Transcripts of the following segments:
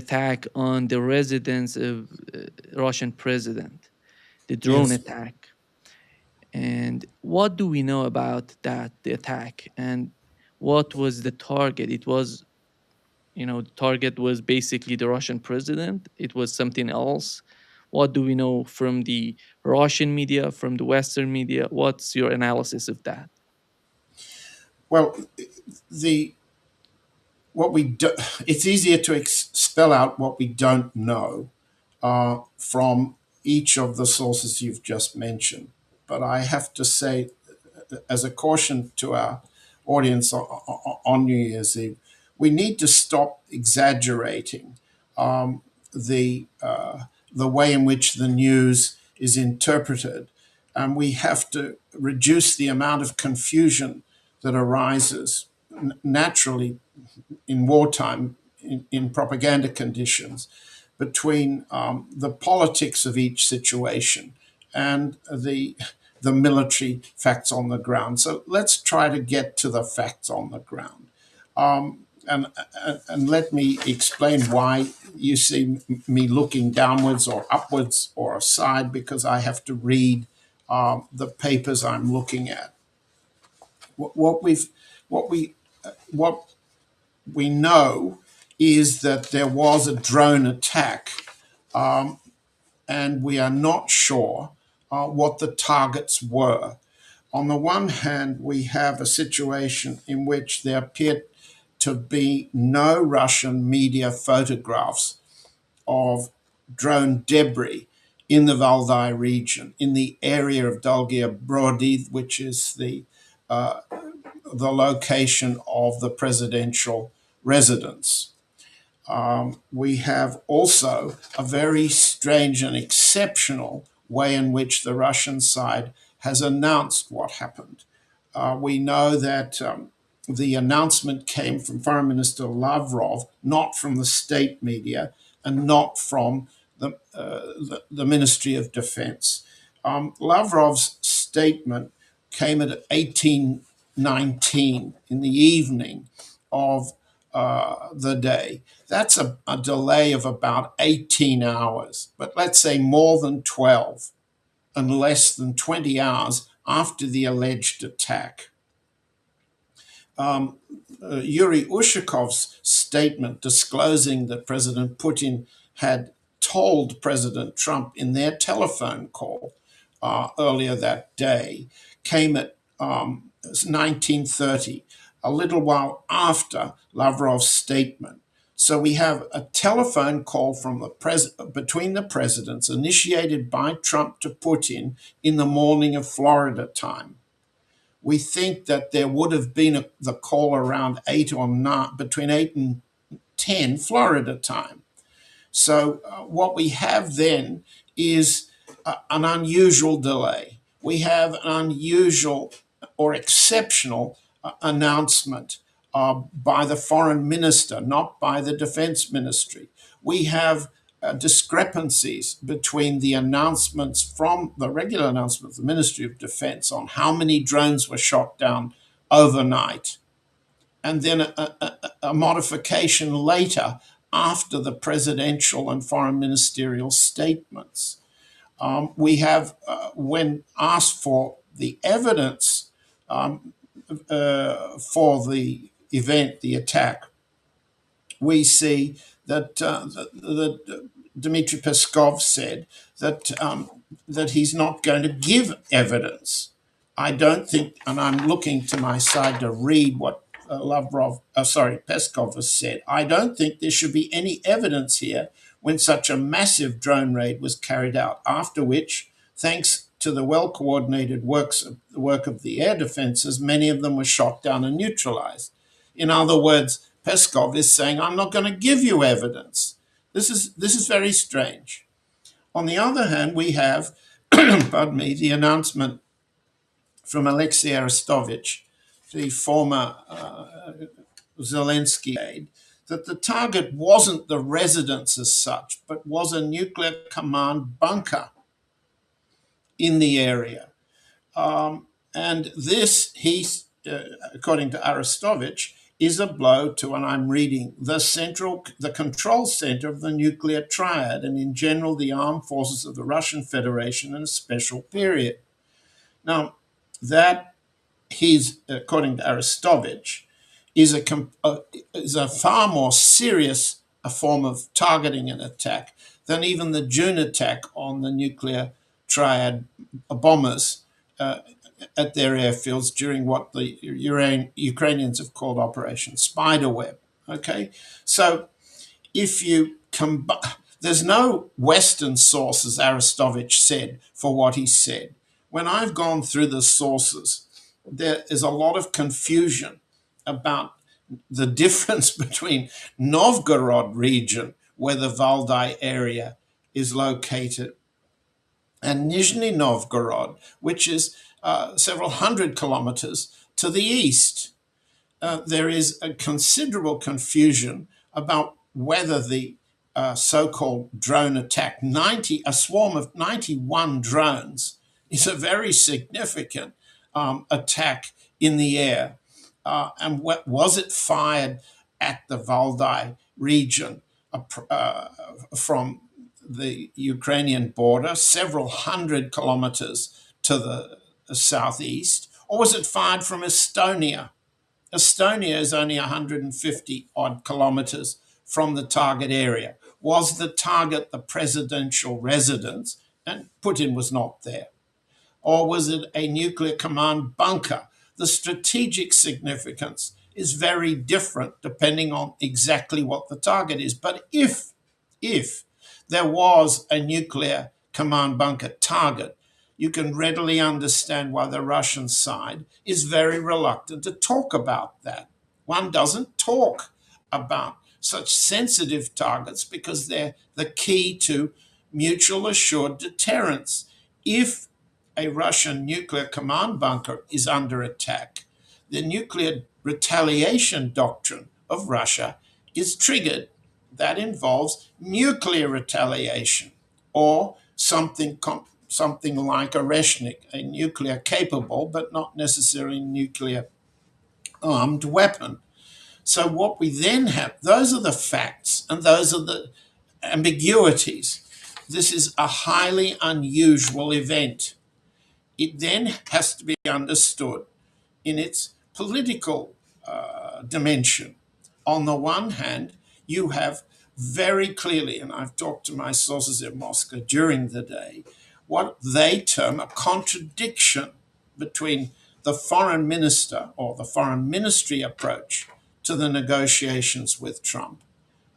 attack on the residence of Russian president, the drone Yes. attack. And what do we know about that, the attack? And what was the target? It was, the target was basically the Russian president. It was something else. What do we know from the Russian media, from the Western media? What's your analysis of that? Well, the what we do, it's easier to spell out what we don't know from each of the sources you've just mentioned. But I have to say, as a caution to our audience on New Year's Eve, we need to stop exaggerating um, the the way in which the news is interpreted, and we have to reduce the amount of confusion that arises naturally in wartime in propaganda conditions between the politics of each situation and the military facts on the ground. So let's try to get to the facts on the ground. And, and let me explain why you see me looking downwards or upwards or aside, because I have to read the papers I'm looking at. What we've what what we know is that there was a drone attack, and we are not sure what the targets were. On the one hand, we have a situation in which there appeared to be no Russian media photographs of drone debris in the Valdai region, in the area of Dolgia Brody, which is the location of the presidential residence. We have also a very strange and exceptional way in which the Russian side has announced what happened. We know that the announcement came from Foreign Minister Lavrov, not from the state media and not from the Ministry of Defense. Lavrov's statement came at 18:19 in the evening of the day. That's a delay of about 18 hours, but let's say more than 12 and less than 20 hours after the alleged attack. Yuri Ushakov's statement disclosing that President Putin had told President Trump in their telephone call earlier that day came at 19:30, a little while after Lavrov's statement. So we have a telephone call from between the presidents initiated by Trump to Putin in the morning of Florida time. We think that there would have been the call around 8 or 9, between 8 and 10 Florida time. So what we have then is an unusual delay. We have an unusual or exceptional announcement by the foreign minister, not by the defense ministry. We have discrepancies between the announcements from the regular announcement of the Ministry of Defense on how many drones were shot down overnight, and then a modification later after the presidential and foreign ministerial statements. We have, when asked for the evidence for the event, the attack, we see that Dmitry Peskov said that he's not going to give evidence. I don't think, and I'm looking to my side to read what Peskov has said. I don't think there should be any evidence here when such a massive drone raid was carried out. After which, thanks to the well-coordinated work of the air defenses, many of them were shot down and neutralized. In other words, Peskov is saying, I'm not going to give you evidence. This is very strange. On the other hand, we have, pardon me, the announcement from Alexei Arestovich, the former Zelensky aide, that the target wasn't the residence as such, but was a nuclear command bunker in the area. And this, according to Arestovich, is a blow to, and I'm reading, the control center of the nuclear triad, and in general the armed forces of the Russian Federation in a special period. Now, that he's, according to Arestovich, is is a far more serious a form of targeting an attack than even the June attack on the nuclear triad bombers uh, at their airfields during what the Ukrainians have called Operation Spiderweb. Okay, so if you combine, there's no Western source, as Arestovich said, for what he said. When I've gone through the sources, there is a lot of confusion about the difference between Novgorod region, where the Valdai area is located, and Nizhny Novgorod, which is several hundred kilometers to the east. There is a considerable confusion about whether the so-called drone attack, a swarm of 91 drones, is a very significant attack in the air. And was it fired at the Valdai region from the Ukrainian border, several hundred kilometers to the southeast, or was it fired from Estonia? Estonia is only 150 odd kilometers from the target area. Was the target the presidential residence? And Putin was not there. Or was it a nuclear command bunker? The strategic significance is very different depending on exactly what the target is. But if there was a nuclear command bunker target, you can readily understand why the Russian side is very reluctant to talk about that. One doesn't talk about such sensitive targets because they're the key to mutual assured deterrence. If a Russian nuclear command bunker is under attack, the nuclear retaliation doctrine of Russia is triggered. That involves nuclear retaliation or something like a Reshnik, a nuclear capable but not necessarily nuclear armed weapon. So what we then have, those are the facts and those are the ambiguities. This is a highly unusual event. It then has to be understood in its political dimension. On the one hand, you have very clearly, and I've talked to my sources in Moscow during the day, what they term a contradiction between the foreign minister or the foreign ministry approach to the negotiations with Trump,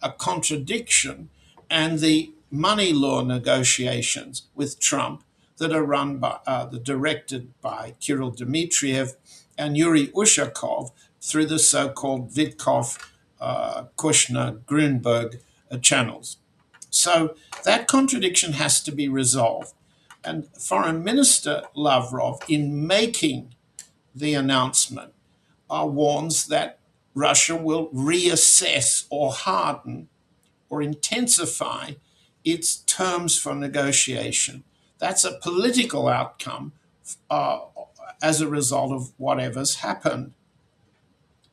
a contradiction, and the money law negotiations with Trump that are run by, directed by Kirill Dmitriev and Yuri Ushakov through the so-called Vitkov, Kushner, Grunberg channels. So that contradiction has to be resolved. And Foreign Minister Lavrov, in making the announcement, warns that Russia will reassess or harden or intensify its terms for negotiation. That's a political outcome uh, as a result of whatever's happened.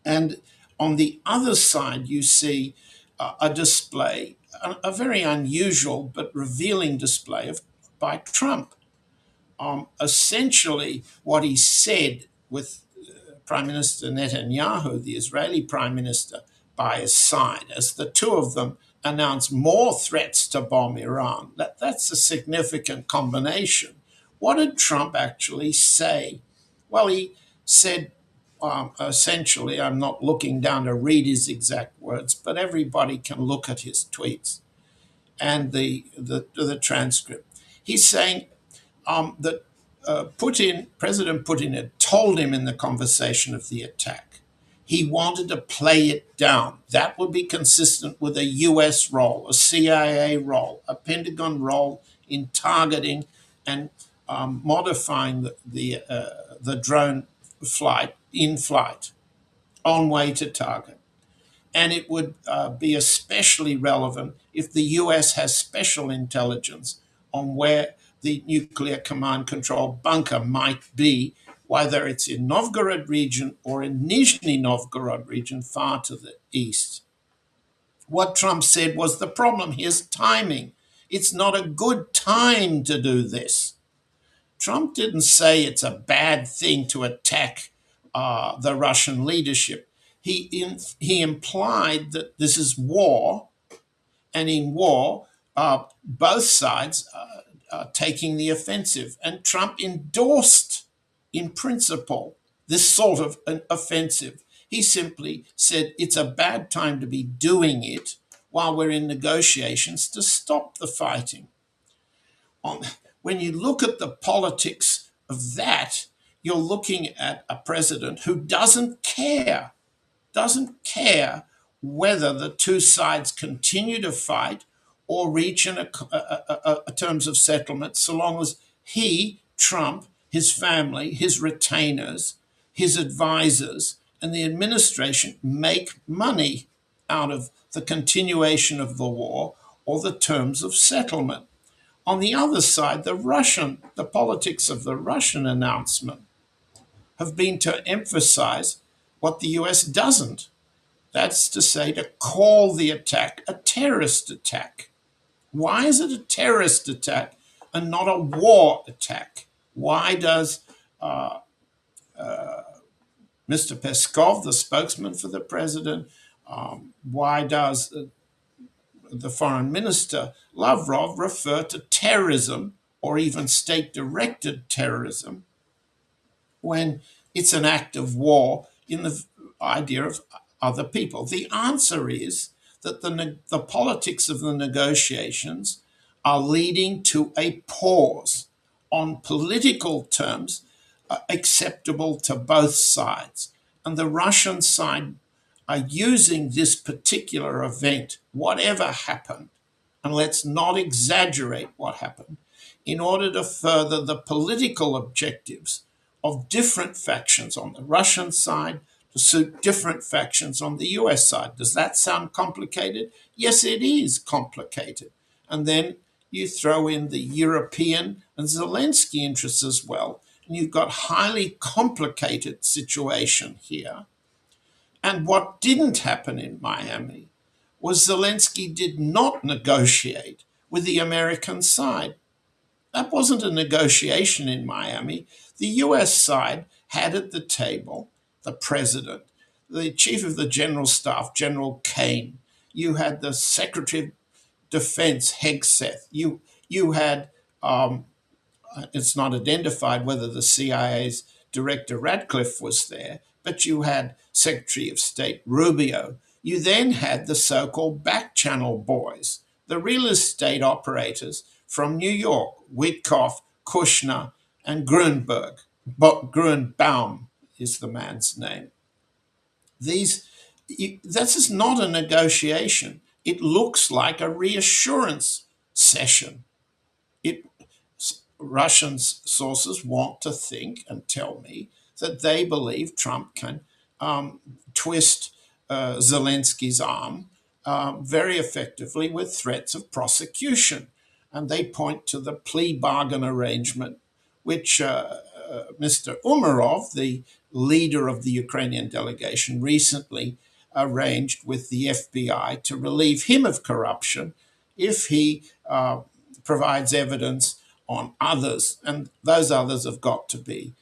And on the other side, you see a display, a very unusual but revealing display by Trump. Essentially, what he said with Prime Minister Netanyahu, the Israeli Prime Minister, by his side, as the two of them announce more threats to bomb Iran. That's a significant combination. What did Trump actually say? Well, he said essentially, I'm not looking down to read his exact words, but everybody can look at his tweets and the transcript. He's saying that President Putin had told him in the conversation of the attack. He wanted to play it down. That would be consistent with a US role, a CIA role, a Pentagon role in targeting and modifying the drone flight in flight on way to target. And it would be especially relevant if the US has special intelligence on where the nuclear command control bunker might be whether it's in Novgorod region or in Nizhny Novgorod region, far to the east. What Trump said was the problem here's timing. It's not a good time to do this. Trump didn't say it's a bad thing to attack the Russian leadership. He implied that this is war, and in war, both sides are taking the offensive. And Trump endorsed, in principle, this sort of an offensive. He simply said it's a bad time to be doing it while we're in negotiations to stop the fighting. On, when you look at the politics of that, you're looking at a president who doesn't care whether the two sides continue to fight or reach a terms of settlement, so long as he, Trump, his family, his retainers, his advisors, and the administration make money out of the continuation of the war or the terms of settlement. On the other side, the politics of the Russian announcement have been to emphasize what the US doesn't. That's to say, to call the attack a terrorist attack. Why is it a terrorist attack and not a war attack? Why does Mr. Peskov, the spokesman for the president, why does the foreign minister Lavrov refer to terrorism or even state directed terrorism when it's an act of war in the idea of other people? The answer is that the politics of the negotiations are leading to a pause on political terms acceptable to both sides. And the Russian side are using this particular event, whatever happened, and let's not exaggerate what happened, in order to further the political objectives of different factions on the Russian side to suit different factions on the US side. Does that sound complicated? Yes, it is complicated. And then you throw in the European and Zelensky interests as well, and you've got highly complicated situation here. And what didn't happen in Miami was Zelensky did not negotiate with the American side. That wasn't a negotiation in Miami. The US side had at the table the president, the chief of the general staff, General Kane. You had the Secretary of Defense, Hegseth. You had it's not identified whether the CIA's director Radcliffe was there, but you had Secretary of State Rubio. You then had the so-called back channel boys, the real estate operators from New York, Witkoff, Kushner, and Grunberg. Grunbaum is the man's name. These, this is not a negotiation. It looks like a reassurance session. It Russian sources want to think and tell me that they believe Trump can twist Zelensky's arm very effectively with threats of prosecution. And they point to the plea bargain arrangement, which Mr. Umarov, the leader of the Ukrainian delegation, recently arranged with the FBI to relieve him of corruption if he provides evidence on others, and those others have got to be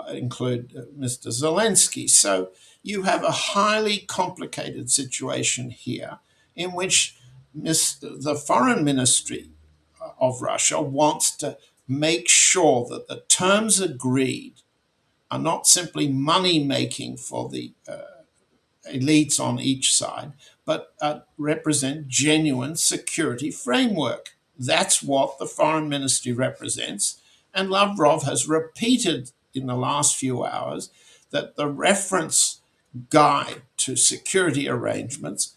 include Mr. Zelensky. So you have a highly complicated situation here in which the foreign ministry of Russia wants to make sure that the terms agreed are not simply money making for the elites on each side, but represent genuine security framework. That's what the foreign ministry represents. And Lavrov has repeated in the last few hours that the reference guide to security arrangements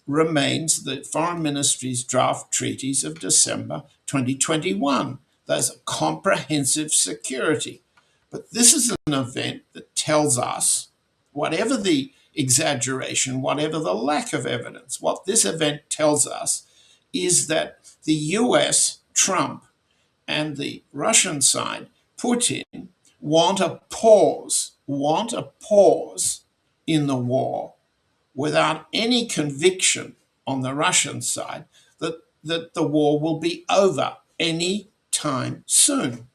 remains the foreign ministry's draft treaties of December 2021. Those are comprehensive security. But this is an event that tells us, whatever the exaggeration, whatever the lack of evidence, what this event tells us is that the US, Trump, and the Russian side, Putin, want a pause in the war without any conviction on the Russian side that the war will be over any time soon.